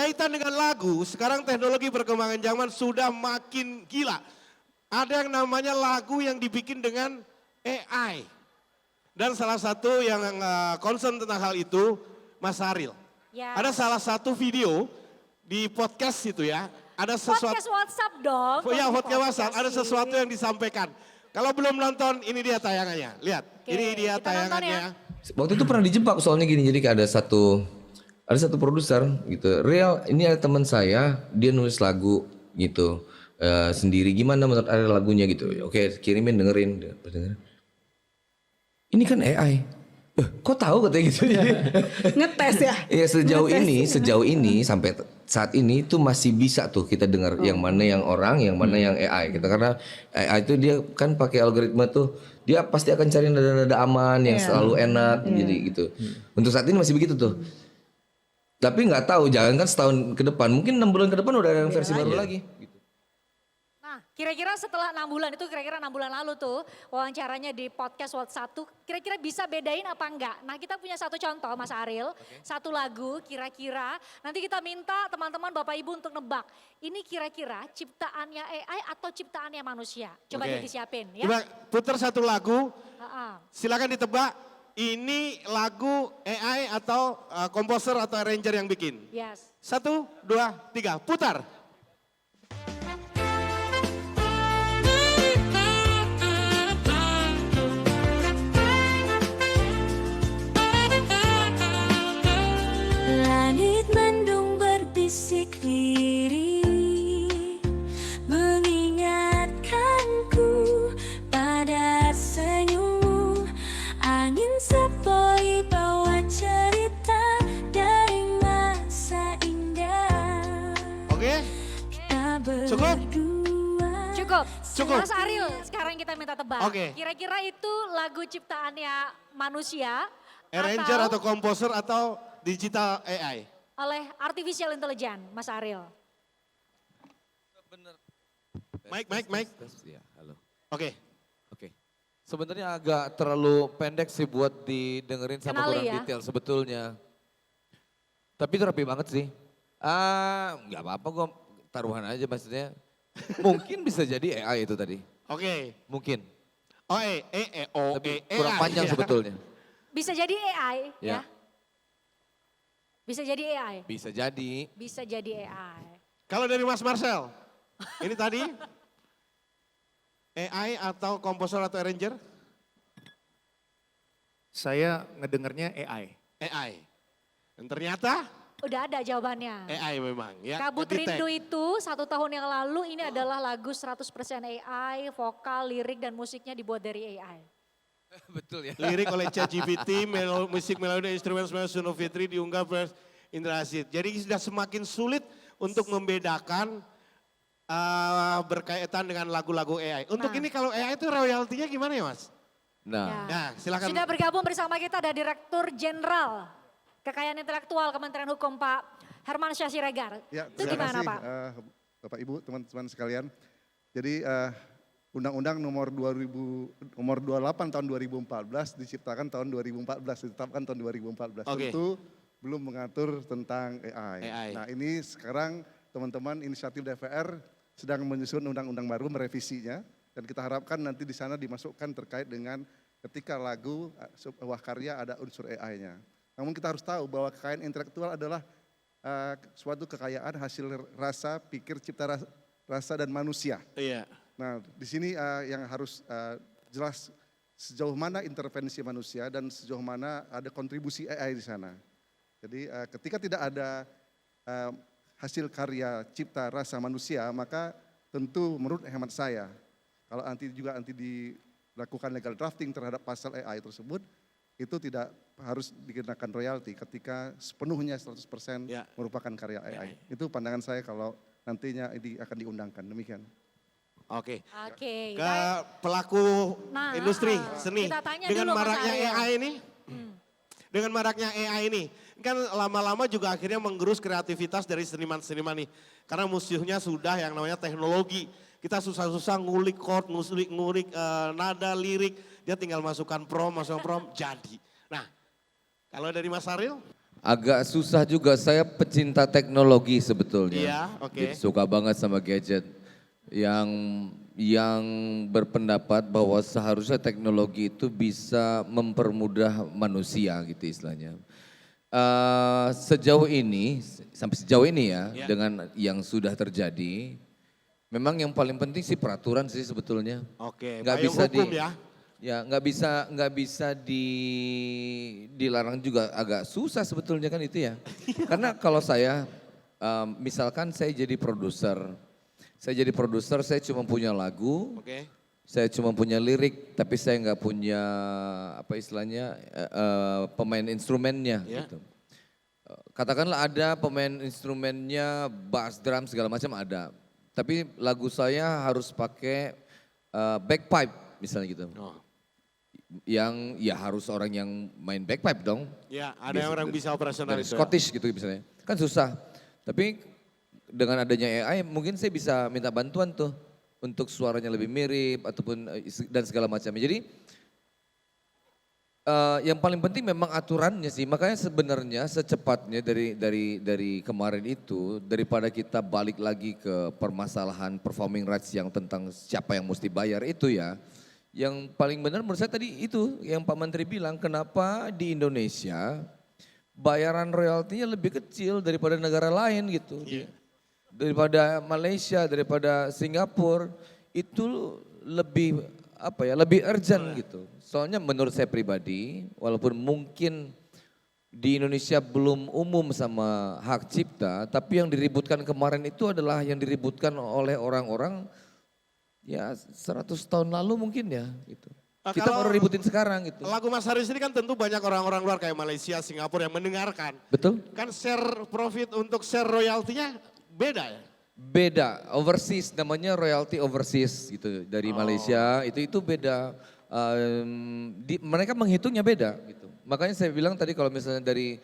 Berkaitan dengan lagu, sekarang teknologi perkembangan zaman sudah makin gila. Ada yang namanya lagu yang dibikin dengan AI. Dan salah satu yang concern tentang hal itu, Mas Aril. Ya. Ada salah satu video di podcast itu ya. Ada sesuatu. Podcast WhatsApp dong. Ya, Kok di podcast WhatsApp. Ada sih? sesuatu yang disampaikan. Kalau belum nonton, ini dia tayangannya. Lihat, Oke, ini dia kita nonton tayangannya. ya. Waktu itu pernah dijebak soalnya gini, jadi kayak ada satu produser gitu. Real, ini ada teman saya, dia nulis lagu gitu sendiri. Gimana menurut ada lagunya gitu? Oke, kirimin dengerin. Ini kan AI. Kok tahu katanya gitu? Ngetes ya? Iya sejauh ini sampai saat ini tuh masih bisa tuh kita dengar yang mana yang orang, yang mana yang AI. Kita karena AI itu dia kan pakai algoritma tuh, dia pasti akan cari nada-nada aman yang selalu enak, jadi gitu. Untuk saat ini masih begitu tuh. Tapi nggak tahu, jangan kan setahun ke depan, mungkin 6 bulan ke depan udah ada yang versi baru lagi. Gitu. Nah, kira-kira setelah 6 bulan itu kira-kira 6 bulan lalu tuh wawancaranya di podcast WhatsApp tuh kira-kira bisa bedain apa enggak? Nah, kita punya satu contoh Mas Aril, satu lagu kira-kira nanti kita minta teman-teman Bapak Ibu untuk nebak. Ini kira-kira ciptaannya AI atau ciptaannya manusia? Coba Oke. disiapin ya. Coba putar satu lagu, Ha-ha. silakan ditebak. Ini lagu AI atau komposer atau arranger yang bikin. Yes. 1, 2, 3, putar. Langit mendung berbisik lirih mengingatkanku pada senyummu. Angin sepoi bawa cerita dari masa indah. Oke, Kita Cukup? berdua. Cukup. Cukup. Mas Aril, sekarang kita minta tebak. Oke. Kira-kira itu lagu ciptaannya manusia arranger atau komposer atau digital AI. oleh artificial intelligence, Mas Aril. Mike. Ya, halo. Oke, Oke. Sebenarnya agak terlalu pendek sih buat didengerin sama Kenali kurang ya. detail sebetulnya. Tapi itu rapi banget sih. Nggak apa-apa gue taruhan aja maksudnya. Mungkin bisa jadi AI itu tadi. oke. Mungkin. Oh, Tapi kurang panjang ya. sebetulnya. Bisa jadi AI ya. Ya. Bisa jadi AI. Bisa jadi. Bisa jadi AI. Kalau dari Mas Marcel, ini tadi AI atau komposer atau arranger? Saya ngedengernya AI. AI. Dan ternyata Udah ada jawabannya. AI memang ya. Kabut Detect. Rindu itu 1 tahun yang lalu ini adalah lagu 100% AI, vokal, lirik dan musiknya dibuat dari AI. Betul ya. Lirik oleh ChatGPT, musik melodi instrumen semua Suno Fitri diunggah per Indra Asid. Jadi sudah semakin sulit untuk membedakan berkaitan dengan lagu-lagu AI. Untuk Nah. ini kalau AI itu royaltinya gimana ya Mas? Nah, Ya. Nah silakan. Sudah bergabung bersama kita ada Direktur Jenderal Kekayaan Intelektual Kementerian Hukum Pak Herman Syah Siregar. Ya, Itu terima gimana kasih, Pak? Bapak Ibu, teman-teman sekalian. Jadi Undang-Undang nomor 28 tahun 2014 diciptakan tahun 2014, ditetapkan tahun 2014. Oke. Tentu belum mengatur tentang AI. AI. Nah ini sekarang teman-teman inisiatif DPR sedang menyusun undang-undang baru merevisinya. Dan kita harapkan nanti di sana dimasukkan terkait dengan ketika lagu, sebuah karya ada unsur AI-nya. Namun kita harus tahu bahwa kekayaan intelektual adalah suatu kekayaan hasil rasa, pikir, cipta rasa dan manusia. Iya. Nah di sini yang harus jelas sejauh mana intervensi manusia dan sejauh mana ada kontribusi AI di sana. Jadi ketika tidak ada hasil karya cipta rasa manusia, maka tentu menurut hemat saya, kalau nanti dilakukan legal drafting terhadap pasal AI tersebut, itu tidak harus dikenakan royalti ketika sepenuhnya 100% Ya. merupakan karya AI. Itu pandangan saya kalau nantinya ini akan diundangkan, demikian. Oke. Oke. Ke pelaku Nah, industri seni. kita tanya Dengan dulu, Mas maraknya Aryo. AI ini, dengan maraknya AI ini, kan lama-lama juga akhirnya menggerus kreativitas dari seniman-seniman nih. Karena musuhnya sudah yang namanya teknologi. Kita susah-susah ngulik chord, ngulik nada, lirik. Dia tinggal masukkan masukkan prom, jadi. Nah, kalau dari Mas Aril? Agak susah juga, saya pecinta teknologi sebetulnya. Iya, oke. Jadi suka banget sama gadget. Yang berpendapat bahwa seharusnya teknologi itu bisa mempermudah manusia gitu istilahnya. Sejauh ini, sampai sejauh ini ya, Ya. dengan yang sudah terjadi, memang yang paling penting sih peraturan sih sebetulnya. Oke, Nggak payung bisa hukum ya. Ya nggak bisa dilarang juga, agak susah sebetulnya kan itu ya. Karena kalau saya, misalkan saya jadi produser, saya cuma punya lagu, Oke. saya cuma punya lirik, tapi saya nggak punya apa istilahnya pemain instrumennya Ya. gitu. Katakanlah ada pemain instrumennya, bass, drum segala macam ada, tapi lagu saya harus pakai bagpipe misalnya gitu. Oh. Yang ya harus orang yang main bagpipe dong. Ya, ada yang orang bisa operasional Dari itu. Ya. Scottish gitu misalnya. Kan susah. Tapi dengan adanya AI mungkin saya bisa minta bantuan tuh untuk suaranya lebih mirip ataupun dan segala macamnya. Jadi yang paling penting memang aturannya sih. Makanya sebenarnya secepatnya dari kemarin itu, daripada kita balik lagi ke permasalahan performing rights yang tentang siapa yang mesti bayar itu ya. Yang paling benar menurut saya tadi itu yang Pak Menteri bilang, kenapa di Indonesia bayaran royaltinya lebih kecil daripada negara lain gitu. Daripada Malaysia, daripada Singapura itu lebih lebih urgent gitu. Soalnya menurut saya pribadi, walaupun mungkin di Indonesia belum umum sama hak cipta, tapi yang diributkan kemarin itu adalah yang diributkan oleh orang-orang ya 100 tahun lalu mungkin ya gitu. Kita Kalau baru ributin sekarang gitu. lagu Mas Haris ini kan tentu banyak orang-orang luar kayak Malaysia, Singapura yang mendengarkan. Betul? Kan share profit untuk share royaltinya beda ya? Beda, overseas namanya royalty overseas gitu dari Malaysia itu beda. Mereka menghitungnya beda gitu. Makanya saya bilang tadi kalau misalnya dari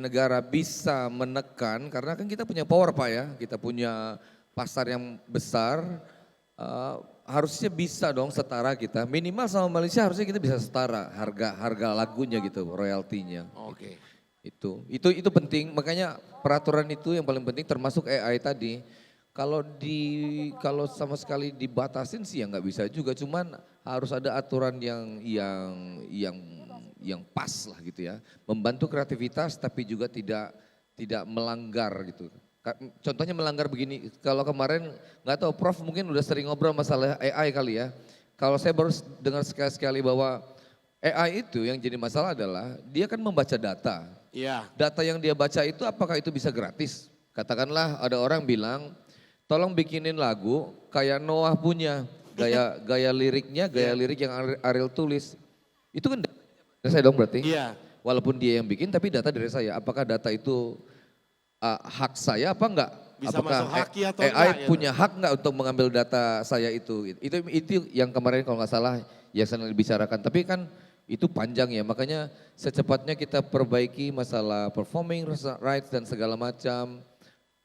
negara bisa menekan, karena kan kita punya power Pak ya, kita punya pasar yang besar, harusnya bisa dong setara kita. Minimal sama Malaysia harusnya kita bisa setara harga lagunya gitu, royaltinya. Oke. Itu penting, makanya peraturan itu yang paling penting termasuk AI tadi. Kalau sama sekali dibatasin sih ya nggak bisa juga, cuman harus ada aturan yang pas lah gitu ya. Membantu kreativitas tapi juga tidak melanggar gitu. Contohnya melanggar begini, kalau kemarin nggak tahu Prof mungkin udah sering ngobrol masalah AI kali ya. Kalau saya baru dengar sekali-sekali bahwa AI itu yang jadi masalah adalah dia kan membaca data. Iya. Data yang dia baca itu apakah itu bisa gratis? Katakanlah ada orang bilang, tolong bikinin lagu kayak Noah punya, gaya liriknya, lirik yang Ariel tulis. Itu kan dari saya dong berarti? Iya. Walaupun dia yang bikin tapi data dari saya. Apakah data itu hak saya apa enggak? Bisa Apakah masuk haki atau AI enggak, gitu. punya hak enggak untuk mengambil data saya itu? Itu yang kemarin kalau nggak salah yang sedang dibicarakan. Tapi kan itu panjang ya, makanya secepatnya kita perbaiki masalah performing rights dan segala macam.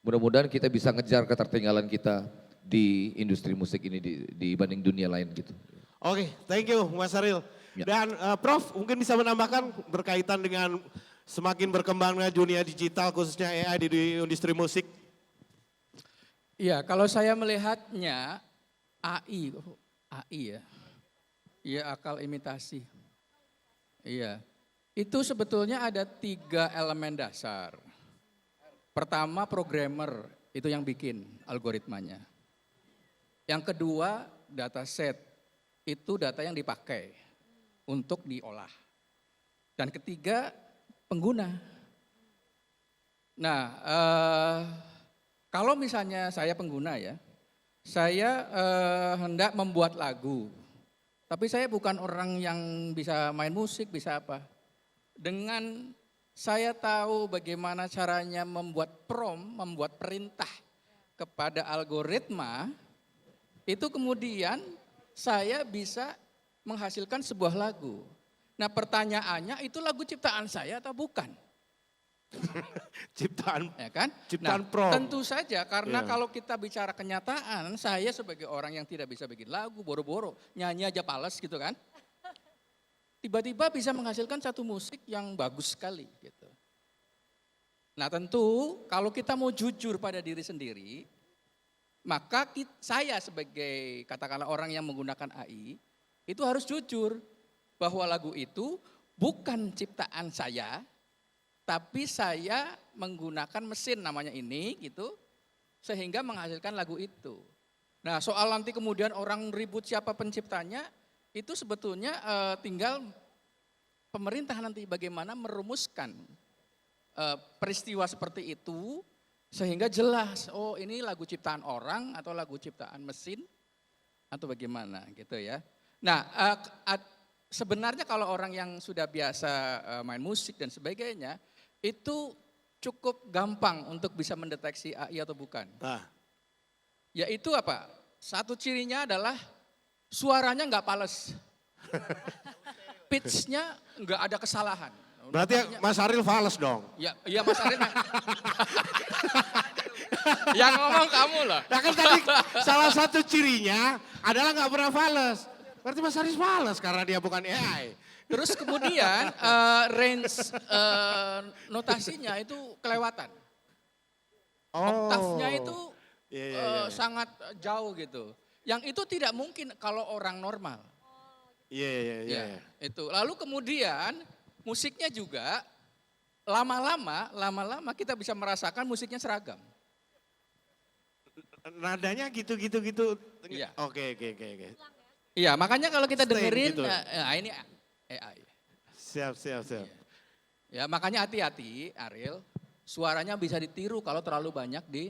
Mudah-mudahan kita bisa ngejar ketertinggalan kita di industri musik ini dibanding dunia lain gitu. Oke, thank you Mas Aril. Ya. Dan Prof mungkin bisa menambahkan berkaitan dengan semakin berkembangnya dunia digital khususnya AI di industri musik. Iya, kalau saya melihatnya AI ya. Iya, akal imitasi. Iya. Itu sebetulnya ada 3 elemen dasar. Pertama programmer, itu yang bikin algoritmanya. Yang kedua data set, itu data yang dipakai untuk diolah. Dan ketiga pengguna. Nah, kalau misalnya saya pengguna ya, saya hendak membuat lagu, tapi saya bukan orang yang bisa main musik, bisa apa. Dengan saya tahu bagaimana caranya membuat prompt, membuat perintah kepada algoritma, itu kemudian saya bisa menghasilkan sebuah lagu. Nah pertanyaannya itu lagu ciptaan saya atau bukan? Ciptaan, Ya kan? ciptaan Nah, prompt. tentu saja karena Iya. kalau kita bicara kenyataan, saya sebagai orang yang tidak bisa bikin lagu, boro-boro, nyanyi aja pales gitu kan. Tiba-tiba bisa menghasilkan satu musik yang bagus sekali gitu. Nah tentu kalau kita mau jujur pada diri sendiri, maka saya sebagai katakanlah orang yang menggunakan AI, itu harus jujur bahwa lagu itu bukan ciptaan saya, tapi saya menggunakan mesin namanya ini gitu, sehingga menghasilkan lagu itu. Nah soal nanti kemudian orang ribut siapa penciptanya, itu sebetulnya tinggal pemerintah nanti bagaimana merumuskan peristiwa seperti itu sehingga jelas, oh ini lagu ciptaan orang atau lagu ciptaan mesin atau bagaimana gitu ya. Nah sebenarnya kalau orang yang sudah biasa main musik dan sebagainya, itu cukup gampang untuk bisa mendeteksi AI atau bukan. Nah, Yaitu apa? Satu cirinya adalah suaranya nggak pales. Pitch-nya nggak ada kesalahan. berarti Mas Ariel fals dong. Ya, iya Mas Arief. Yang ngomong kamu loh. Nah kan tadi salah satu cirinya adalah nggak pernah fals. Berarti Mas Ariel fals karena dia bukan AI. Terus kemudian range notasinya itu kelewatan. Oktavnya itu sangat jauh gitu. Yang itu tidak mungkin kalau orang normal. Iya. Itu. Lalu kemudian musiknya juga lama-lama kita bisa merasakan musiknya seragam. Nadanya gitu. Iya. Oke. Iya, makanya kalau kita Stain dengerin, gitu. ini AI. Siap. Ya, makanya hati-hati Ariel, suaranya bisa ditiru kalau terlalu banyak di...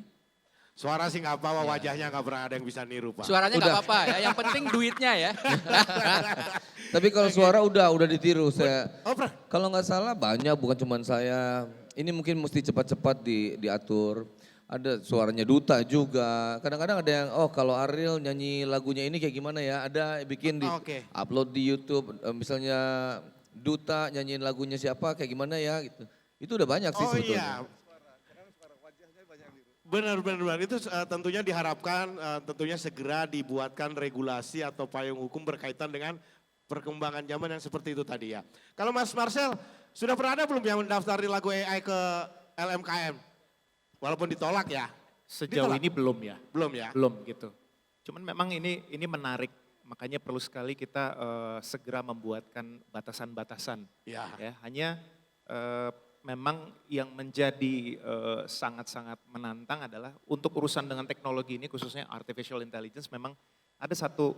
Suara sih nggak apa-apa, wajahnya nggak pernah ada yang bisa niru Pak. Suaranya nggak apa-apa ya, yang penting duitnya ya. Tapi kalau suara udah ditiru saya. Oh, pernah? Kalau nggak salah banyak, bukan cuma saya. Ini mungkin mesti cepat-cepat diatur. Ada suaranya Duta juga. Kadang-kadang ada yang, oh kalau Ariel nyanyi lagunya ini kayak gimana ya. Ada bikin di Oke. upload di YouTube. Misalnya Duta nyanyiin lagunya siapa kayak gimana ya gitu. Itu udah banyak sih Oh sebetulnya. iya. Benar. Itu tentunya diharapkan tentunya segera dibuatkan regulasi atau payung hukum berkaitan dengan perkembangan zaman yang seperti itu tadi ya. Kalau Mas Marcel, sudah pernah ada belum yang mendaftari lagu AI ke LMKM? Walaupun ditolak ya? Sejauh Ditolak? ini belum ya. Belum ya? Belum gitu. Cuman memang ini menarik, makanya perlu sekali kita segera membuatkan batasan-batasan. Ya. Ya, hanya memang yang menjadi sangat-sangat menantang adalah untuk urusan dengan teknologi ini khususnya artificial intelligence memang ada satu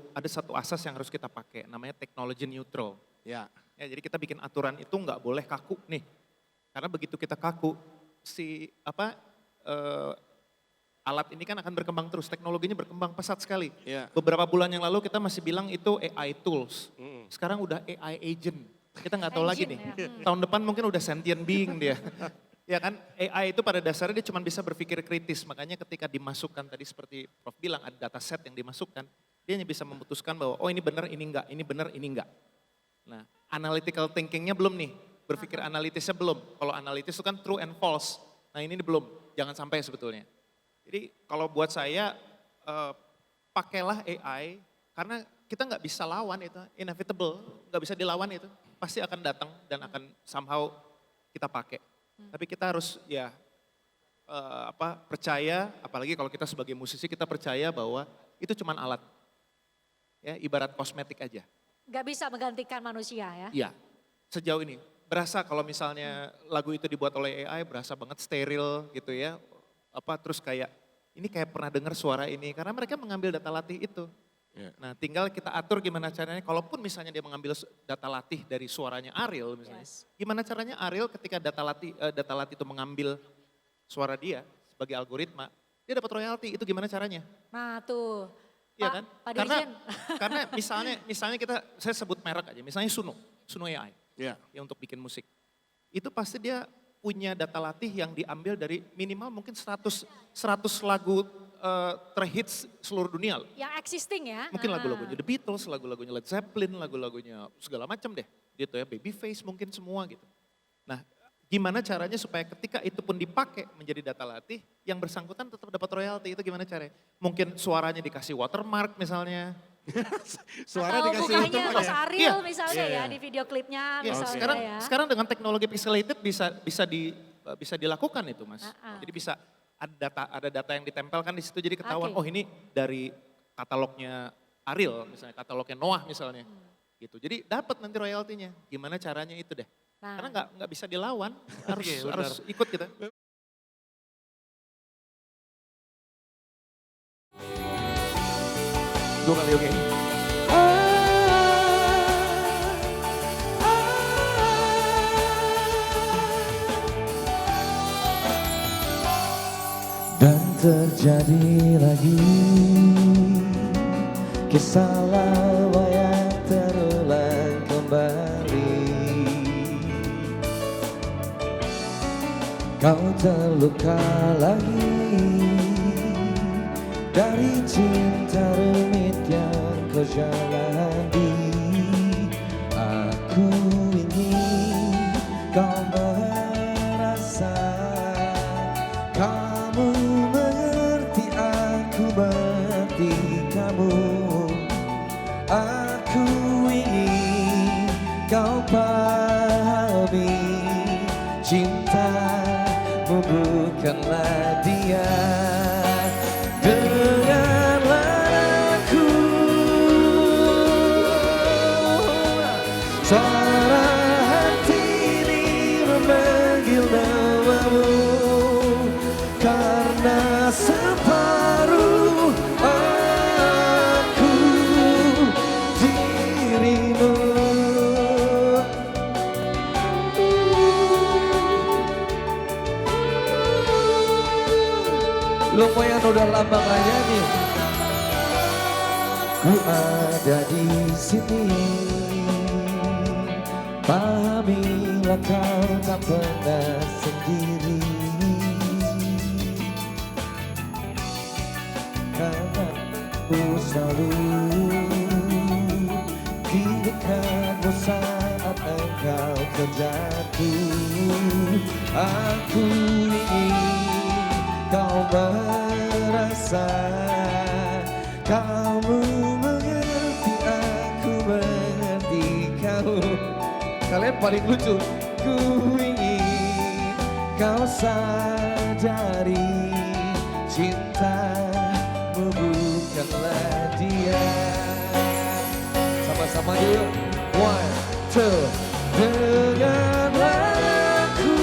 asas yang harus kita pakai namanya technology neutral. Ya. Ya, jadi kita bikin aturan itu nggak boleh kaku nih. Karena begitu kita kaku alat ini kan akan berkembang terus, teknologinya berkembang pesat sekali. Ya. Beberapa bulan yang lalu kita masih bilang itu AI tools, sekarang udah AI agent. Kita nggak tahu lagi nih, tahun depan mungkin udah sentient being dia. Ya kan, AI itu pada dasarnya dia cuma bisa berpikir kritis, makanya ketika dimasukkan tadi seperti Prof bilang ada data set yang dimasukkan, dia hanya bisa memutuskan bahwa oh ini benar, ini enggak, ini benar, ini enggak. Nah, analytical thinkingnya belum nih, berpikir analitisnya belum. Kalau analitis itu kan true and false, nah ini belum, jangan sampai sebetulnya. Jadi kalau buat saya, pakailah AI, karena kita nggak bisa lawan itu, inevitable, nggak bisa dilawan itu. Pasti akan datang dan akan somehow kita pakai. Tapi kita harus ya percaya, apalagi kalau kita sebagai musisi kita percaya bahwa itu cuma alat. Ya, ibarat kosmetik aja. Gak bisa menggantikan manusia ya? Iya, sejauh ini. Berasa kalau misalnya lagu itu dibuat oleh AI berasa banget steril gitu ya. Terus kayak ini kayak pernah dengar suara ini karena mereka mengambil data latih itu. Ya. Nah tinggal kita atur gimana caranya, kalaupun misalnya dia mengambil data latih dari suaranya Ariel misalnya. Gimana caranya Ariel ketika data latih itu mengambil suara dia sebagai algoritma, dia dapat royalti, itu gimana caranya? Nah tuh, Iya kan? Pak Karena Dirjen. misalnya saya sebut merek aja, misalnya Suno AI, Ya. yang untuk bikin musik. Itu pasti dia punya data latih yang diambil dari minimal mungkin 100 lagu terhits seluruh dunia. Yang existing ya? Mungkin lagu-lagunya The Beatles, lagu-lagunya Led Zeppelin, lagu-lagunya segala macam deh. Gitu ya, Babyface mungkin semua gitu. Nah, gimana caranya supaya ketika itu pun dipakai menjadi data latih, yang bersangkutan tetap dapat royalti, itu gimana caranya? Mungkin suaranya dikasih watermark misalnya. Suara Atau dikasih mukanya YouTube Mas ya. Ariel Iya. misalnya Iya, ya iya. di video klipnya Ya, misalnya ya. sekarang dengan teknologi pixelated bisa bisa dilakukan itu Mas. Jadi bisa ada data yang ditempelkan di situ jadi ketahuan oh ini dari katalognya Ariel misalnya, katalognya Noah misalnya. Gitu. Jadi dapat nanti royaltinya. Gimana caranya itu deh. Karena nggak bisa dilawan, harus ikut kita. Dua kali oke. Dan terjadi lagi kisah lama yang terulang kembali. Kau terluka lagi dari cinta rumit yang kau jalani. Aku ingin kau merasa, kamu mengerti, aku mengerti kamu. Aku ingin kau pahami, cintamu bukanlah dia. Dengarlah aku, suara hati ini memanggil namamu, karena separuh aku dirimu. Lumayan udah lama gak nyanyi. Ku ada di sini, pahamilah kau tak pernah sendiri. Karena ku selalu di dekatmu saat engkau terjatuh. Aku ingin kau merasa, kamu mengerti, aku mengerti kamu. Kalian paling lucu. Ku ingin kau sadari, cintamu bukanlah dia. Sama-sama yuk. 1, 2, dengarlah aku,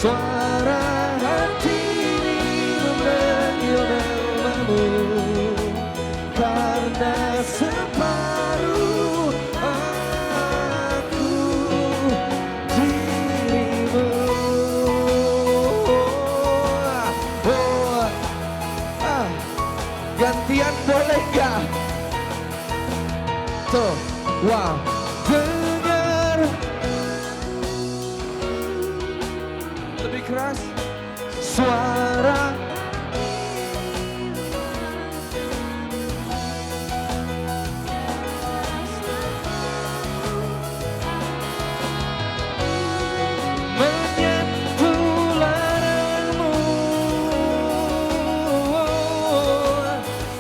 suara hati ini memanggil namamu, karena separuh aku dirimu. Gantian boleh gak? Tuh, wow. Dengar lebih keras suara menyentuh lerengmu.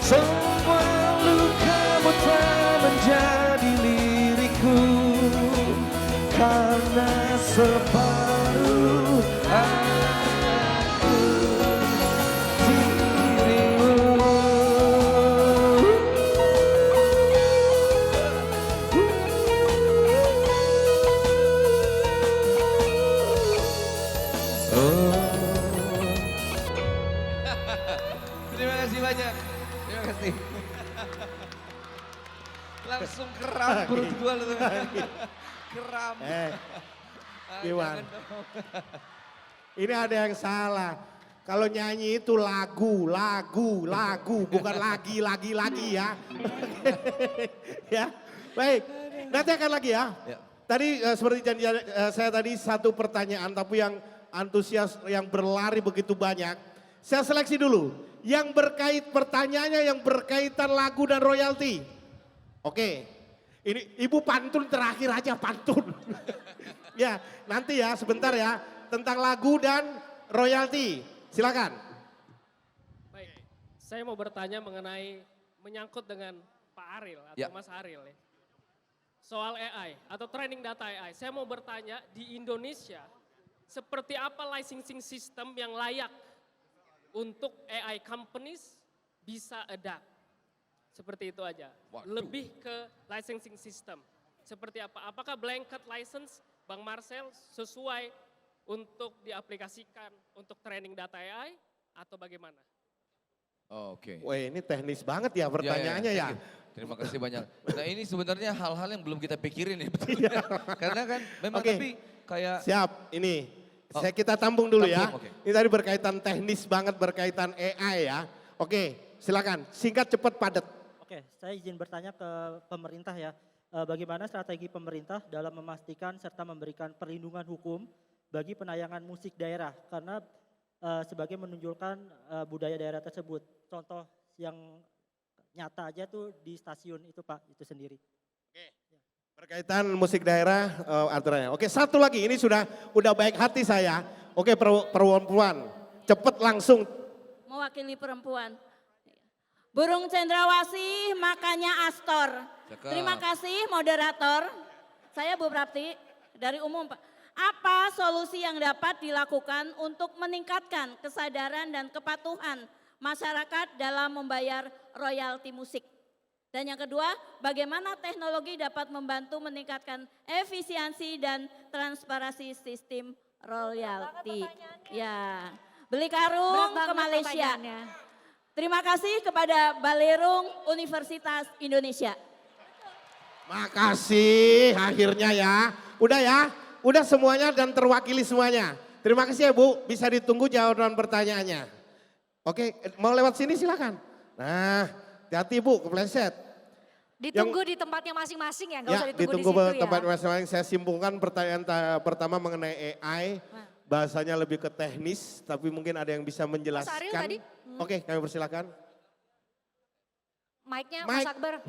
Semua lukamu telah menjadi liriku, karena separuh aku dirimu. Terima kasih banyak. Terima kasih. Langsung keram perut gua lu. Keram. Gimana? Ini ada yang salah. Kalau nyanyi itu lagu, bukan lagi ya. Ya, baik. Nanti akan lagi ya. Tadi seperti janji saya tadi satu pertanyaan, tapi yang antusias, yang berlari begitu banyak. Saya seleksi dulu. Yang pertanyaannya yang berkaitan lagu dan royalti. Oke, ini Ibu pantun terakhir aja pantun. Ya, nanti ya sebentar ya tentang lagu dan royalti. Silakan. Baik, saya mau bertanya mengenai menyangkut dengan Pak Ariel atau Ya. Mas Ariel ya. soal AI atau training data AI. Saya mau bertanya di Indonesia seperti apa licensing system yang layak untuk AI companies bisa adapt. Seperti itu aja. Lebih ke licensing system. Seperti apa? Apakah blanket license Bang Marcel sesuai untuk diaplikasikan untuk training data AI atau bagaimana? Oke. Wah ini teknis banget ya pertanyaannya ya. thank you. Terima kasih banyak. Nah ini sebenarnya hal-hal yang belum kita pikirin nih betulnya. Karena kan memang Oke. tapi kayak Siap, ini Oh, kita tampung dulu ya. tampung, oke. Ini tadi berkaitan teknis banget, berkaitan AI ya. Oke, silakan, singkat, cepat, padat. Oke, saya izin bertanya ke pemerintah ya. Bagaimana strategi pemerintah dalam memastikan serta memberikan perlindungan hukum bagi penayangan musik daerah? Karena sebagai menunjukkan budaya daerah tersebut. Contoh yang nyata aja tuh di stasiun itu Pak, itu sendiri. Berkaitan musik daerah aturannya. Oke, satu lagi, ini udah baik hati saya. Oke, perempuan, cepet langsung. Mewakili perempuan. Burung cendrawasih makanya Astor. Cakep. Terima kasih moderator. Saya Bu Prapti dari Umum Pak. Apa solusi yang dapat dilakukan untuk meningkatkan kesadaran dan kepatuhan masyarakat dalam membayar royalti musik? Dan yang kedua, bagaimana teknologi dapat membantu meningkatkan efisiensi dan transparansi sistem royalti? Ya, beli karung ke Malaysia. Terima kasih kepada Balerung Universitas Indonesia. Makasih akhirnya ya. Udah ya, udah semuanya dan terwakili semuanya. Terima kasih ya Bu, bisa ditunggu jawaban pertanyaannya. Oke, mau lewat sini silakan. Nah, hati-hati Bu, kepleset. Ditunggu di tempatnya masing-masing ya, nggak usah ditunggu ditunggu di situ ya. tempat masing-masing. Saya simpulkan pertanyaan pertama mengenai AI. Bahasanya lebih ke teknis, tapi mungkin ada yang bisa menjelaskan. Mas Ariel tadi? Oke, kami persilakan. Mic-nya Mic. Mas Akbar.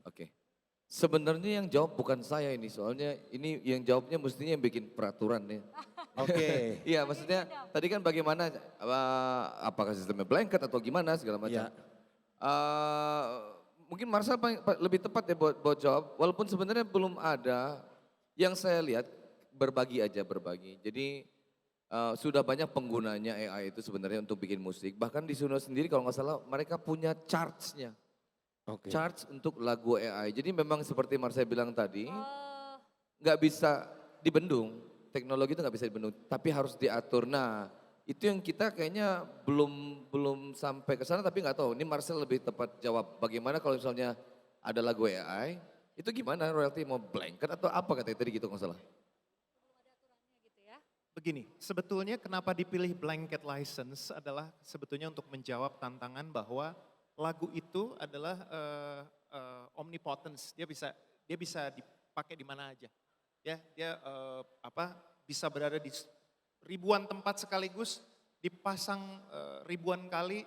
Oke. Sebenarnya yang jawab bukan saya ini, soalnya ini yang jawabnya mestinya yang bikin peraturan nih. Oke. Iya maksudnya tadi kan bagaimana, apakah sistemnya blanket atau gimana segala macam. Iya. Mungkin Marcel lebih tepat ya buat jawab, walaupun sebenarnya belum ada yang saya lihat berbagi aja berbagi. Jadi sudah banyak penggunanya AI itu sebenarnya untuk bikin musik. Bahkan di Suno sendiri kalau nggak salah mereka punya charts-nya. Oke. Charts untuk lagu AI. Jadi memang seperti Marcel bilang tadi, nggak bisa dibendung. Teknologi itu nggak bisa dibendung, tapi harus diatur. Nah itu yang kita kayaknya belum sampai ke sana, tapi nggak tahu. Ini Marcel lebih tepat jawab. Bagaimana kalau misalnya ada lagu AI, itu gimana royalti mau blanket atau apa katanya tadi gitu nggak salah. Begini, sebetulnya kenapa dipilih blanket license adalah sebetulnya untuk menjawab tantangan bahwa lagu itu adalah omnipotence, dia bisa dipakai di mana aja. Ya, dia bisa berada di ribuan tempat sekaligus, dipasang ribuan kali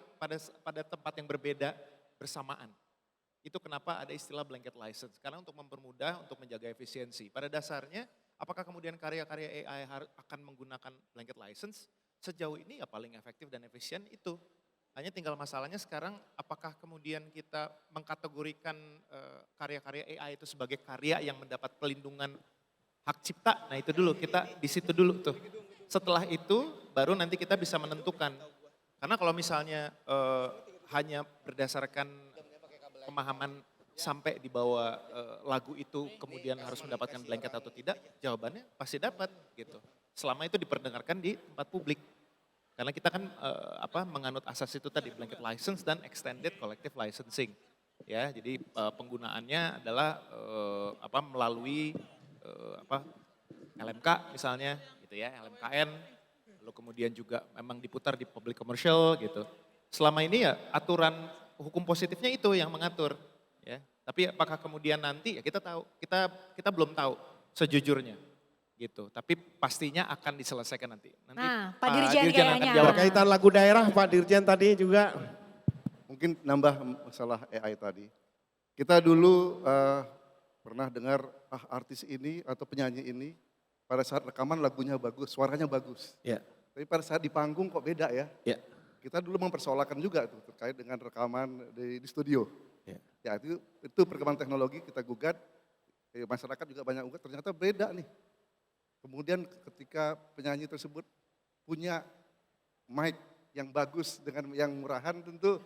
pada tempat yang berbeda bersamaan. Itu kenapa ada istilah blanket license, karena untuk mempermudah, untuk menjaga efisiensi. Pada dasarnya, apakah kemudian karya-karya AI akan menggunakan blanket license? Sejauh ini ya paling efektif dan efisien itu. Hanya tinggal masalahnya sekarang apakah kemudian kita mengkategorikan karya-karya AI itu sebagai karya yang mendapat pelindungan hak cipta. Nah itu dulu, kita di situ dulu tuh. Setelah itu baru nanti kita bisa menentukan. Karena kalau misalnya hanya berdasarkan pemahaman sampai di bawah lagu itu kemudian harus mendapatkan blanket atau tidak, jawabannya pasti dapat gitu. Selama itu diperdengarkan di tempat publik. Karena kita kan menganut asas itu tadi blanket license dan extended collective licensing. Ya, jadi penggunaannya adalah melalui LMK misalnya gitu ya, LMKN. Lalu kemudian juga memang diputar di public commercial gitu. Selama ini ya aturan hukum positifnya itu yang mengatur ya. Tapi apakah kemudian nanti ya kita tahu, kita belum tahu sejujurnya gitu. Tapi pastinya akan diselesaikan nanti. Nah, Pak Dirjen kayaknya. Berkaitan lagu daerah Pak Dirjen tadi juga. Mungkin nambah masalah AI tadi. Kita dulu pernah dengar artis ini atau penyanyi ini pada saat rekaman lagunya bagus, suaranya bagus. Ya. Tapi pada saat di panggung kok beda ya. Ya. Kita dulu mempersoalkan juga tuh terkait dengan rekaman di studio. Ya itu perkembangan teknologi kita gugat, masyarakat juga banyak gugat, ternyata beda nih. Kemudian ketika penyanyi tersebut punya mic yang bagus dengan yang murahan, tentu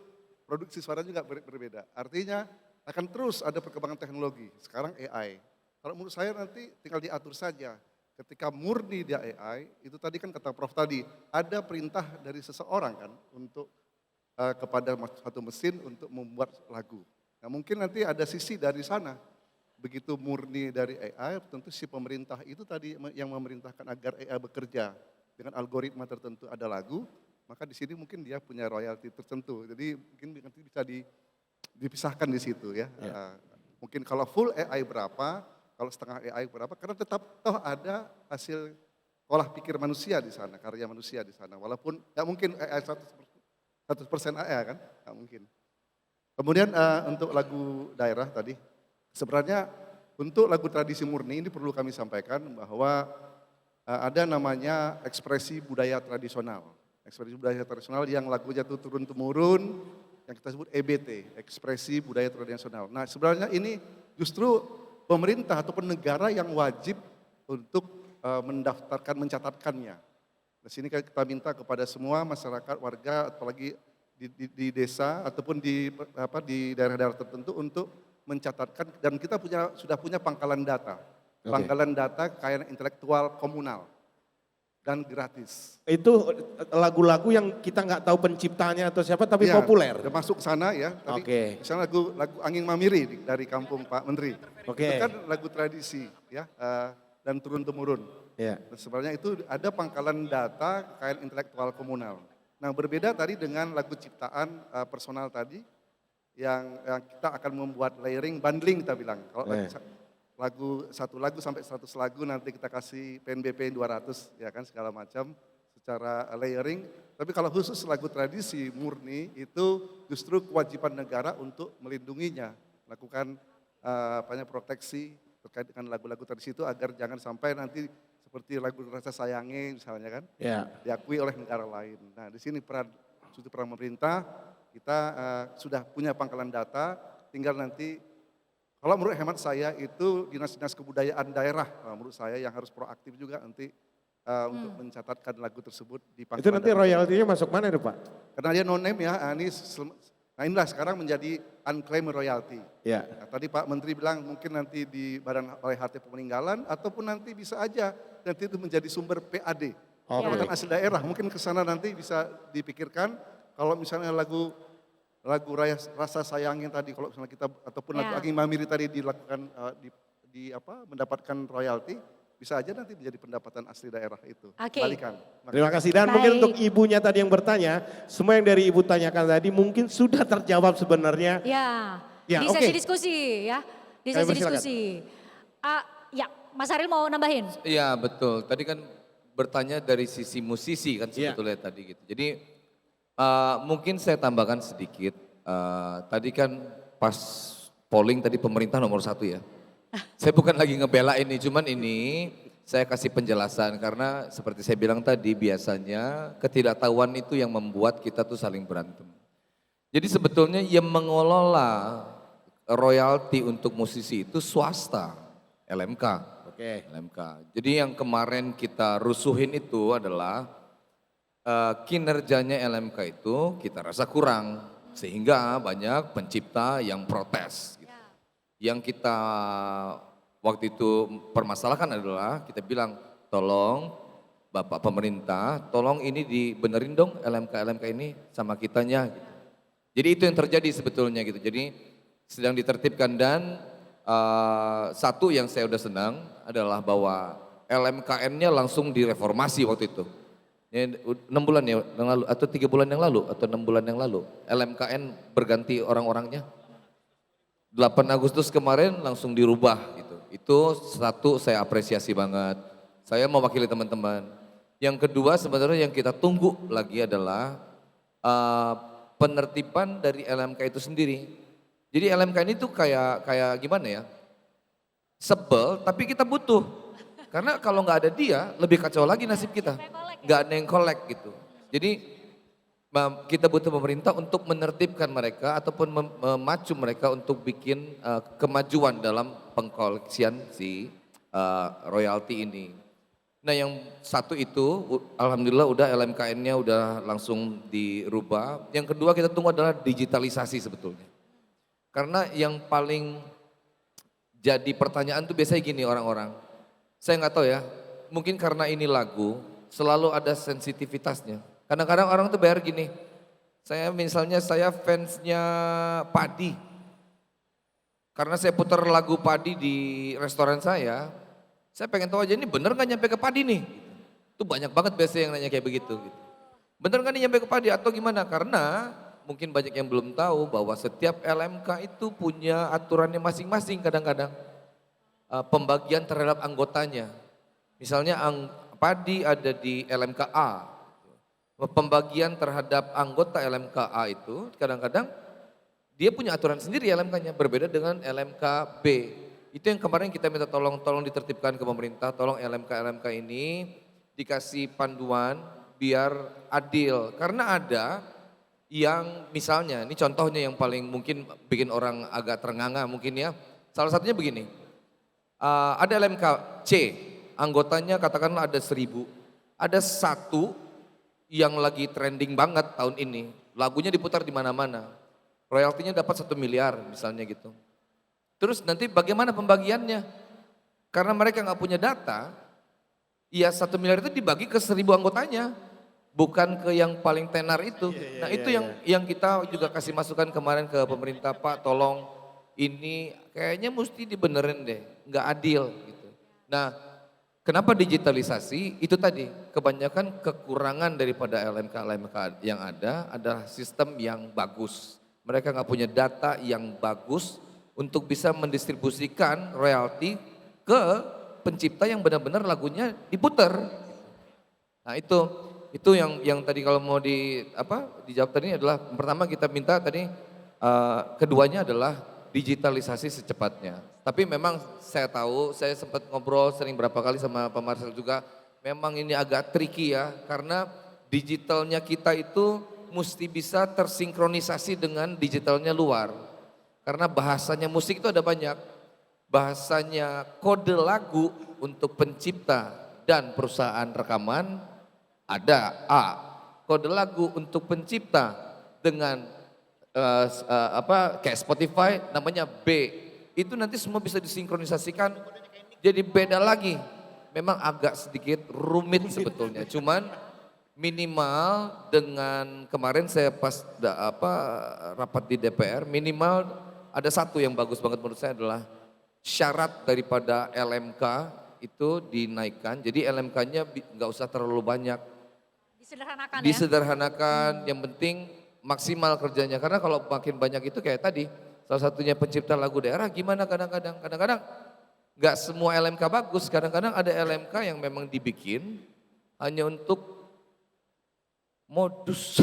produksi suara juga berbeda. Artinya akan terus ada perkembangan teknologi. Sekarang AI. Kalau menurut saya nanti tinggal diatur saja. Ketika murni dia AI, itu tadi kan kata Prof tadi, ada perintah dari seseorang kan untuk kepada satu mesin untuk membuat lagu. Nah mungkin nanti ada sisi dari sana. Begitu murni dari AI, tentu si pemerintah itu tadi yang memerintahkan agar AI bekerja dengan algoritma tertentu ada lagu, maka di sini mungkin dia punya royalti tertentu. Jadi mungkin nanti bisa dipisahkan di situ ya. Mungkin kalau full AI berapa, kalau setengah AI berapa, karena tetap toh ada hasil olah pikir manusia di sana, karya manusia di sana. Walaupun nggak mungkin AI 100% AI kan, nggak mungkin. Kemudian untuk lagu daerah tadi, sebenarnya untuk lagu tradisi murni ini perlu kami sampaikan bahwa ada namanya ekspresi budaya tradisional. Ekspresi budaya tradisional yang lagunya itu turun-temurun, yang kita sebut EBT, ekspresi budaya tradisional. Nah sebenarnya ini justru pemerintah ataupun negara yang wajib untuk mendaftarkan, mencatatkannya. Di sini kita minta kepada semua masyarakat, warga, apalagi di desa ataupun di daerah-daerah tertentu untuk mencatatkan, dan kita sudah punya pangkalan data. Pangkalan data kekayaan intelektual komunal dan gratis. Itu lagu-lagu yang kita nggak tahu penciptanya atau siapa tapi populer. Udah masuk sana ya. Misalnya lagu Angin Mamiri dari kampung Pak Menteri. Itu kan lagu tradisi ya dan turun-temurun. Dan sebenarnya itu ada pangkalan data kekayaan intelektual komunal. Nah berbeda tadi dengan lagu ciptaan personal tadi yang kita akan membuat layering, bundling kita bilang. Kalau satu lagu sampai 100 lagu nanti kita kasih PNBP 200 ya kan segala macam secara layering. Tapi kalau khusus lagu tradisi murni itu justru kewajiban negara untuk melindunginya, lakukan proteksi terkait dengan lagu-lagu tradisi itu agar jangan sampai nanti seperti lagu Rasa Sayangi misalnya kan, diakui oleh negara lain. Nah di sini peran pemerintah, kita sudah punya pangkalan data, tinggal nanti, kalau menurut hemat saya itu dinas-dinas kebudayaan daerah, menurut saya yang harus proaktif juga nanti untuk mencatatkan lagu tersebut di pangkalan. Itu nanti royaltinya masuk mana itu Pak? Karena dia no name ya, nah inilah sekarang menjadi unclaimed royalty. Nah, tadi Pak Menteri bilang mungkin nanti di Badan Oleh Harta Peninggalan ataupun nanti bisa aja nanti itu menjadi sumber PAD. Pendapatan asli daerah, mungkin ke sana nanti bisa dipikirkan kalau misalnya lagu Rasa Sayangin tadi, kalau misalnya kita ataupun lagu Angin Mamiri tadi dilakukan mendapatkan royalti, bisa aja nanti menjadi pendapatan asli daerah itu. Balikan. Terima kasih. Dan mungkin untuk ibunya tadi yang bertanya, semua yang dari ibu tanyakan tadi mungkin sudah terjawab sebenarnya. Di sesi diskusi ya, di sesi diskusi. Mas Ariel mau nambahin? Iya betul, tadi kan bertanya dari sisi musisi kan sebetulnya tadi gitu. Jadi mungkin saya tambahkan sedikit, tadi kan pas polling tadi pemerintah nomor 1 ya. Saya bukan lagi ngebela ini, cuman ini saya kasih penjelasan karena seperti saya bilang tadi biasanya ketidaktahuan itu yang membuat kita tuh saling berantem. Jadi sebetulnya yang mengelola royalti untuk musisi itu swasta, LMK. LMK. Jadi yang kemarin kita rusuhin itu adalah kinerjanya LMK itu kita rasa kurang sehingga banyak pencipta yang protes. Gitu. Yang kita waktu itu permasalahkan adalah kita bilang tolong Bapak pemerintah, tolong ini dibenerin dong LMK ini sama kitanya. Gitu. Jadi itu yang terjadi sebetulnya gitu. Jadi sedang ditertibkan dan satu yang saya udah senang adalah bahwa LMKN-nya langsung direformasi waktu itu. 6 bulan yang lalu atau 3 bulan yang lalu atau 6 bulan yang lalu LMKN berganti orang-orangnya. 8 Agustus kemarin langsung dirubah gitu. Itu satu saya apresiasi banget. Saya mewakili teman-teman. Yang kedua sebenarnya yang kita tunggu lagi adalah penertiban dari LMK itu sendiri. Jadi LMK ini tuh kayak gimana ya? Sebel tapi kita butuh. Karena kalau nggak ada dia lebih kacau lagi nasib kita. Nggak ada yang collect gitu. Jadi kita butuh pemerintah untuk menertibkan mereka ataupun memacu mereka untuk bikin kemajuan dalam pengkoleksian si royalti ini. Nah yang satu itu alhamdulillah udah LMKN-nya udah langsung dirubah. Yang kedua kita tunggu adalah digitalisasi sebetulnya. Karena yang paling jadi pertanyaan tuh biasanya gini orang-orang. Saya nggak tahu ya, mungkin karena ini lagu selalu ada sensitivitasnya. Kadang-kadang orang tuh bayar gini, misalnya saya fansnya Padi. Karena saya putar lagu Padi di restoran saya pengen tahu aja ini bener gak nyampe ke Padi nih? Itu banyak banget biasanya yang nanya kayak begitu. Gitu. Bener gak nih nyampe ke Padi atau gimana? Karena mungkin banyak yang belum tahu bahwa setiap LMK itu punya aturannya masing-masing kadang-kadang. Pembagian terhadap anggotanya. Misalnya Padi ada di LMK A. Pembagian terhadap anggota LMK A itu kadang-kadang dia punya aturan sendiri LMK-nya berbeda dengan LMK B. Itu yang kemarin kita minta tolong ditertibkan ke pemerintah, tolong LMK ini dikasih panduan biar adil. Karena ada yang misalnya, ini contohnya yang paling mungkin bikin orang agak terenganga mungkin ya. Salah satunya begini, ada LMK C, anggotanya katakanlah ada 1000. Ada satu yang lagi trending banget tahun ini, lagunya diputar di mana-mana. Royaltinya dapat 1 miliar misalnya gitu. Terus nanti bagaimana pembagiannya? Karena mereka nggak punya data, ya 1 miliar itu dibagi ke 1000 anggotanya, bukan ke yang paling tenar itu. Nah itu yang kita juga kasih masukan kemarin ke pemerintah, Pak tolong ini kayaknya mesti dibenerin deh, nggak adil gitu. Nah kenapa digitalisasi? Itu tadi kebanyakan kekurangan daripada LMK yang ada adalah sistem yang bagus. Mereka nggak punya data yang bagus untuk bisa mendistribusikan royalti ke pencipta yang benar-benar lagunya diputar. Nah itu yang tadi kalau mau dijawab tadi adalah pertama kita minta tadi keduanya adalah digitalisasi secepatnya. Tapi memang saya tahu, saya sempat ngobrol sering berapa kali sama Pak Marcel juga, memang ini agak tricky ya karena digitalnya kita itu mesti bisa tersinkronisasi dengan digitalnya luar. Karena bahasanya musik itu ada banyak. Bahasanya kode lagu untuk pencipta dan perusahaan rekaman ada A. Kode lagu untuk pencipta dengan kayak Spotify namanya B. Itu nanti semua bisa disinkronisasikan jadi beda lagi. Memang agak sedikit rumit sebetulnya. Cuman minimal dengan kemarin saya pas rapat di DPR minimal ada satu yang bagus banget menurut saya adalah syarat daripada LMK itu dinaikkan. Jadi LMK-nya nggak usah terlalu banyak. Disederhanakan, yang penting maksimal kerjanya. Karena kalau makin banyak itu kayak tadi, salah satunya pencipta lagu daerah gimana kadang-kadang. Kadang-kadang nggak semua LMK bagus, kadang-kadang ada LMK yang memang dibikin hanya untuk modus.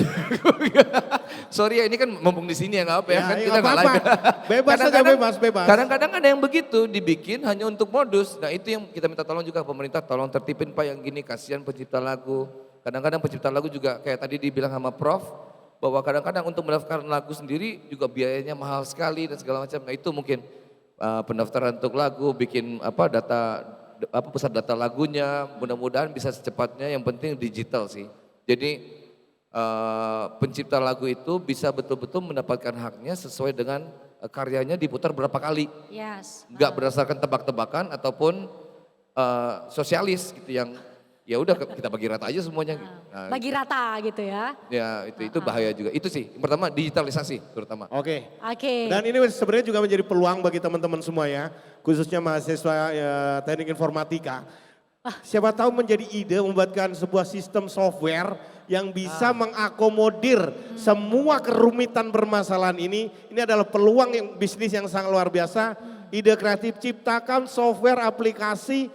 Sorry ya ini kan mumpung di sini ya nggak apa ya, kan kita nggak live. Bebas saja, bebas. Kadang-kadang ada yang begitu dibikin hanya untuk modus. Nah itu yang kita minta tolong juga pemerintah, tolong tertipin Pak yang gini, kasihan pencipta lagu. Kadang-kadang pencipta lagu juga kayak tadi dibilang sama Prof, bahwa kadang-kadang untuk mendaftarkan lagu sendiri juga biayanya mahal sekali dan segala macam. Nah itu mungkin pendaftaran untuk lagu, bikin pusat data lagunya, mudah-mudahan bisa secepatnya. Yang penting digital sih. Jadi pencipta lagu itu bisa betul-betul mendapatkan haknya sesuai dengan karyanya diputar berapa kali. Enggak berdasarkan tebak-tebakan ataupun sosialis gitu yang ya udah kita bagi rata aja semuanya. Nah, bagi rata gitu ya. Ya itu bahaya juga. Itu sih yang pertama digitalisasi terutama. Oke. Dan ini sebenarnya juga menjadi peluang bagi teman-teman semua ya, khususnya mahasiswa teknik informatika. Siapa tahu menjadi ide membuatkan sebuah sistem software yang bisa mengakomodir semua kerumitan permasalahan ini. Ini adalah peluang yang bisnis yang sangat luar biasa. Ide kreatif ciptakan software aplikasi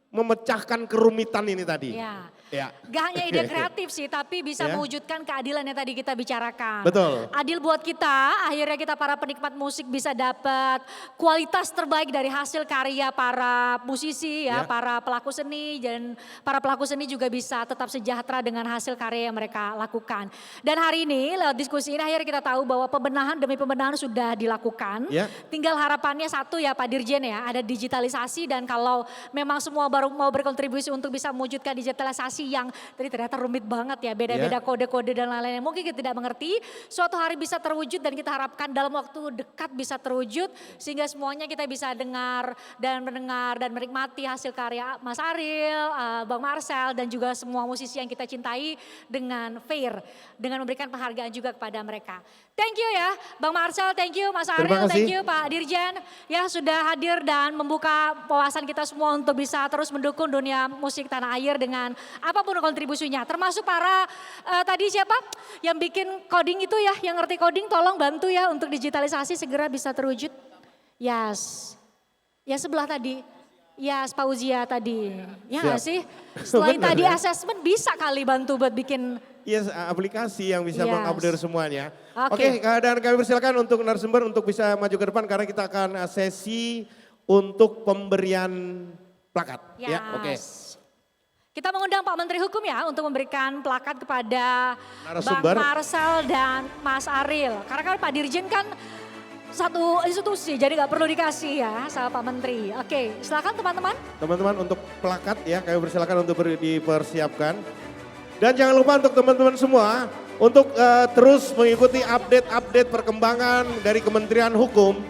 memecahkan kerumitan ini tadi. Ya. Ya. Gak hanya ide kreatif sih, tapi bisa Ya. mewujudkan keadilan yang tadi kita bicarakan. Betul. Adil buat kita, akhirnya kita para penikmat musik bisa dapat kualitas terbaik dari hasil karya para musisi ya, Ya. para pelaku seni, dan para pelaku seni juga bisa tetap sejahtera dengan hasil karya yang mereka lakukan. Dan hari ini lewat diskusi ini akhirnya kita tahu bahwa pembenahan demi pembenahan sudah dilakukan. Ya. Tinggal harapannya satu ya Pak Dirjen ya, ada digitalisasi, dan kalau memang semua baru mau berkontribusi untuk bisa mewujudkan digitalisasi yang tadi ternyata rumit banget ya, beda-beda kode-kode dan lain-lain yang mungkin kita tidak mengerti, suatu hari bisa terwujud dan kita harapkan dalam waktu dekat bisa terwujud sehingga semuanya kita bisa dengar dan mendengar dan menikmati hasil karya Mas Ariel, Bang Marcel, dan juga semua musisi yang kita cintai dengan fair, dengan memberikan penghargaan juga kepada mereka. Thank you ya Bang Marcel, thank you Mas Terima Ariel, kasih. thank you Pak Dirjen ya sudah hadir dan membuka wawasan kita semua untuk bisa terus mendukung dunia musik tanah air dengan apapun kontribusinya. Termasuk para tadi siapa yang bikin coding itu ya, yang ngerti coding tolong bantu ya untuk digitalisasi segera bisa terwujud. Yes, ya sebelah tadi. Yes, Pak Uzia tadi. Ya nggak sih? Selain Benar, tadi ya. assessment bisa kali bantu buat bikin. Yes, aplikasi yang bisa Yes. mengupdate semuanya. Oke. Dan kami persilakan untuk narasumber untuk bisa maju ke depan karena kita akan sesi untuk pemberian plakat. Yes. Ya, oke. Kita mengundang Pak Menteri Hukum ya untuk memberikan plakat kepada Narasumber. Bang Marcel dan Mas Ariel. Karena kan Pak Dirjen kan satu institusi, jadi nggak perlu dikasih ya sama Pak Menteri. Oke, silakan teman-teman. Teman-teman untuk plakat ya, kami persilakan untuk dipersiapkan. Dan jangan lupa untuk teman-teman semua untuk terus mengikuti update-update perkembangan dari Kementerian Hukum.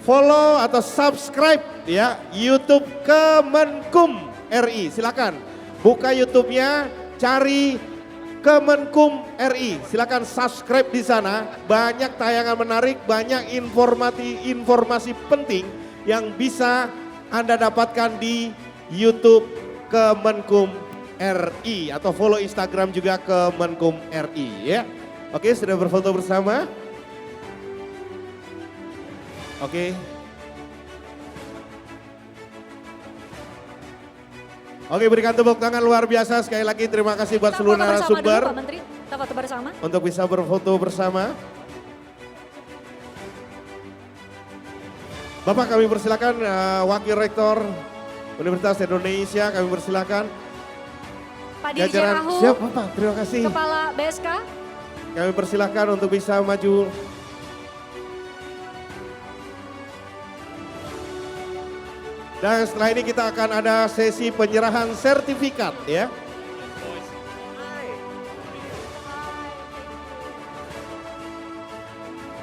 Follow atau subscribe ya YouTube Kemenkum RI. Silakan buka YouTube-nya, cari Kemenkum RI. Silakan subscribe di sana. Banyak tayangan menarik, banyak informasi penting yang bisa Anda dapatkan di YouTube Kemenkum RI atau follow Instagram juga Kemenkum RI ya. Oke, sudah berfoto bersama? Oke. Oke, berikan tepuk tangan luar biasa sekali lagi. Terima kasih buat Kita seluruh foto bersama dulu narasumber Pak Menteri, kita foto bersama. untuk bisa berfoto bersama. Bapak kami persilakan Wakil Rektor Universitas Indonesia, kami persilakan. Pak Dirjen Ahu, Siap Bapak, terima kasih. Kepala BSK. Kami persilakan untuk bisa maju. Dan setelah ini kita akan ada sesi penyerahan sertifikat ya.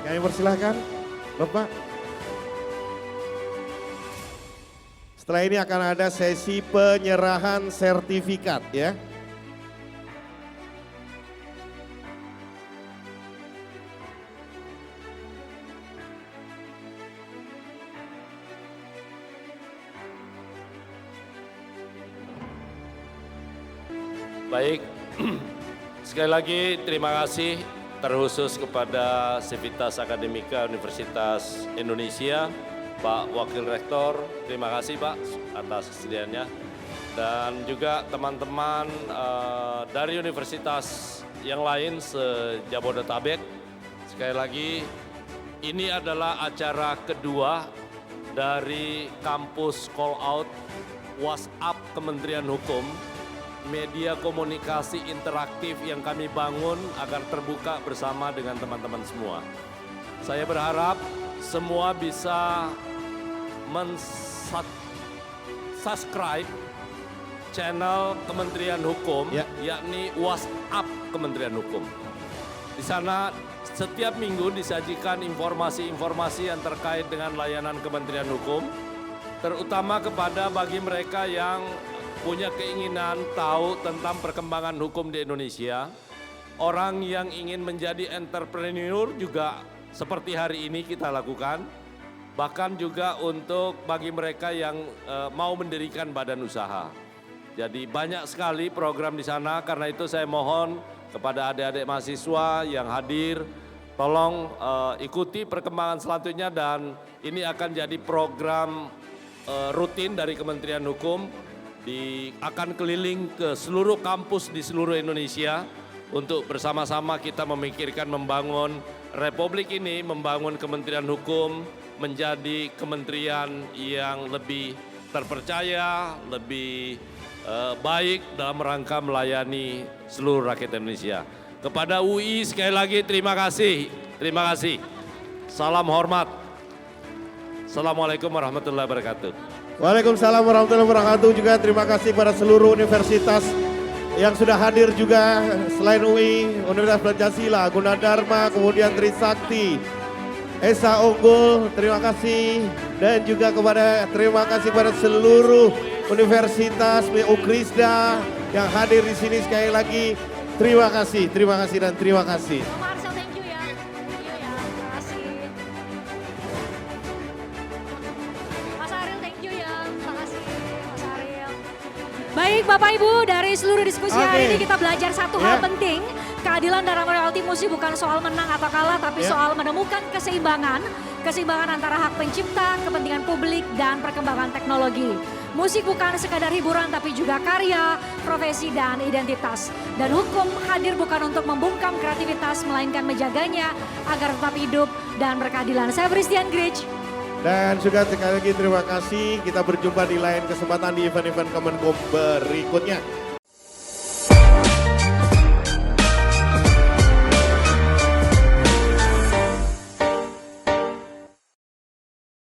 Kami persilahkan Bapak. Setelah ini akan ada sesi penyerahan sertifikat ya. Baik, sekali lagi terima kasih terkhusus kepada Civitas Akademika Universitas Indonesia, Pak Wakil Rektor, terima kasih Pak atas kesediaannya. Dan juga teman-teman dari universitas yang lain se-Jabodetabek. Sekali lagi, ini adalah acara kedua dari kampus call out WhatsApp Kementerian Hukum, media komunikasi interaktif yang kami bangun agar terbuka bersama dengan teman-teman semua. Saya berharap semua bisa subscribe channel Kementerian Hukum, yakni WhatsApp Kementerian Hukum. Di sana setiap minggu disajikan informasi-informasi yang terkait dengan layanan Kementerian Hukum, terutama kepada bagi mereka yang punya keinginan tahu tentang perkembangan hukum di Indonesia. Orang yang ingin menjadi entrepreneur juga seperti hari ini kita lakukan. Bahkan juga untuk bagi mereka yang mau mendirikan badan usaha. Jadi banyak sekali program di sana, karena itu saya mohon kepada adik-adik mahasiswa yang hadir, tolong ikuti perkembangan selanjutnya, dan ini akan jadi program rutin dari Kementerian Hukum. akan keliling ke seluruh kampus di seluruh Indonesia untuk bersama-sama kita memikirkan membangun Republik ini, membangun Kementerian Hukum menjadi kementerian yang lebih terpercaya, lebih baik dalam rangka melayani seluruh rakyat Indonesia. Kepada UI sekali lagi terima kasih. Terima kasih. Salam hormat. Assalamualaikum warahmatullahi wabarakatuh. Waalaikumsalam warahmatullahi wabarakatuh. Juga terima kasih pada seluruh universitas yang sudah hadir juga selain UI, Universitas Pancasila, Gunadarma, kemudian Trisakti, Esa Unggul, terima kasih. Dan juga terima kasih pada seluruh universitas, UKRISDA yang hadir di sini sekali lagi. Terima kasih dan terima kasih. Marcel, thank you ya. Terima kasih. Mas Ariel, thank you ya. Terima kasih Mas Ariel. Baik Bapak Ibu, dari seluruh diskusi hari ini kita belajar satu hal penting. Keadilan dalam royalti musik bukan soal menang atau kalah, tapi soal menemukan keseimbangan. Keseimbangan antara hak pencipta, kepentingan publik, dan perkembangan teknologi. Musik bukan sekadar hiburan tapi juga karya, profesi, dan identitas. Dan hukum hadir bukan untuk membungkam kreativitas, melainkan menjaganya agar tetap hidup dan berkeadilan. Saya Christian Grich. Dan juga sekali lagi terima kasih. Kita berjumpa di lain kesempatan di event-event Kemenkum berikutnya.